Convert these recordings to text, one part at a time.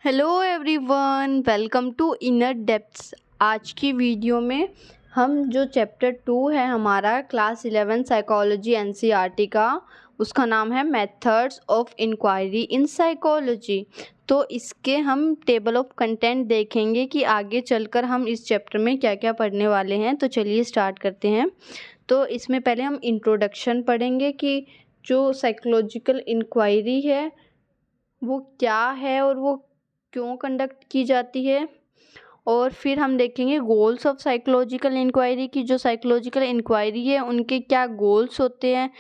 Hello everyone, welcome to Inner Depths. आज की video में हम जो चैप्टर 2 है हमारा क्लास 11 साइकोलॉजी एनसीईआरटी का, उसका नाम है methods of inquiry in psychology. तो इसके हम टेबल ऑफ कंटेंट देखेंगे कि आगे चलकर हम इस चैप्टर में क्या क्या पढ़ने वाले हैं। तो चलिए स्टार्ट करते हैं। तो इसमें पहले हम इंट्रोडक्शन पढ़ेंगे कि जो साइकोलॉजिकल इंक्वायरी है वो क्या है और वो क्यों कंडक्ट की जाती है। और फिर हम देखेंगे गोल्स ऑफ साइकोलॉजिकल इंक्वायरी की जो साइकोलॉजिकल इंक्वायरी है उनके क्या गोल्स होते हैं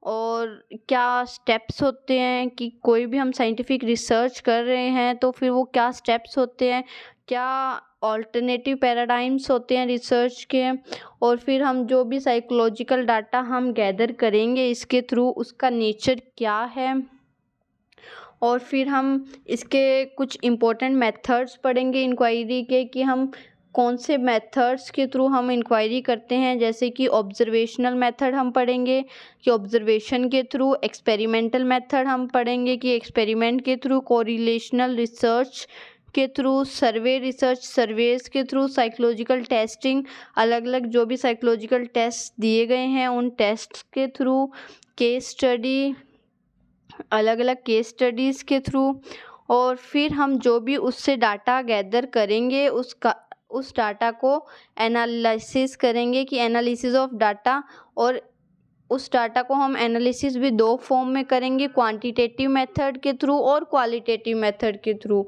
और क्या स्टेप्स होते हैं कि कोई भी हम साइंटिफिक रिसर्च कर रहे हैं तो फिर वो क्या स्टेप्स होते हैं, क्या ऑल्टरनेटिव पैराडाइम्स होते हैं रिसर्च के। और फिर हम जो भी साइकोलॉजिकल डाटा हम गैदर करेंगे इसके थ्रू उसका नेचर क्या है। और फिर हम इसके कुछ इम्पोर्टेंट मेथड्स पढ़ेंगे इंक्वायरी के कि हम कौन से मेथड्स के थ्रू हम इंक्वायरी करते हैं। जैसे कि ऑब्जर्वेशनल मेथड हम पढ़ेंगे कि ऑब्जर्वेशन के थ्रू, एक्सपेरिमेंटल मेथड हम पढ़ेंगे कि एक्सपेरिमेंट के थ्रू, कोरिलेशनल रिसर्च के थ्रू, सर्वे रिसर्च सर्वेज के थ्रू, साइकोलॉजिकल टेस्टिंग, अलग अलग जो भी साइकोलॉजिकल टेस्ट दिए गए हैं उन टेस्ट के थ्रू, केस स्टडी, अलग अलग केस स्टडीज़ के थ्रू। और फिर हम जो भी उससे डाटा गैदर करेंगे उस डाटा को एनालिसिस करेंगे कि एनालिसिस ऑफ डाटा। और उस डाटा को हम एनालिसिस भी दो फॉर्म में करेंगे, क्वांटिटेटिव मेथड के थ्रू और क्वालिटेटिव मेथड के थ्रू।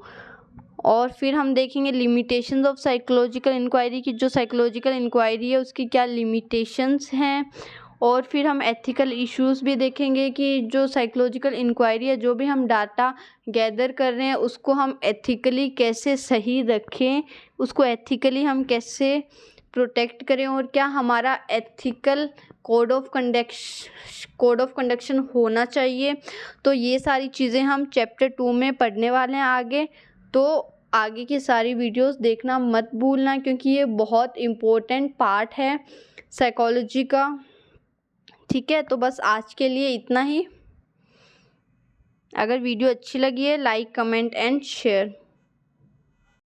और फिर हम देखेंगे लिमिटेशंस ऑफ साइकोलॉजिकल इंक्वायरी की जो साइकोलॉजिकल इंक्वायरी है उसकी क्या लिमिटेशंस हैं। और फिर हम एथिकल इश्यूज़ भी देखेंगे कि जो साइकोलॉजिकल इंक्वायरी है, जो भी हम डाटा गैदर कर रहे हैं उसको हम एथिकली कैसे सही रखें, उसको एथिकली हम कैसे प्रोटेक्ट करें और क्या हमारा एथिकल कोड ऑफ कंडक्शन होना चाहिए। तो ये सारी चीज़ें हम चैप्टर 2 में पढ़ने वाले हैं आगे। तो आगे की सारी वीडियोस देखना मत भूलना क्योंकि ये बहुत इम्पोर्टेंट पार्ट है साइकोलॉजी का। ठीक है, तो बस आज के लिए इतना ही। अगर वीडियो अच्छी लगी है लाइक, कमेंट एंड शेयर।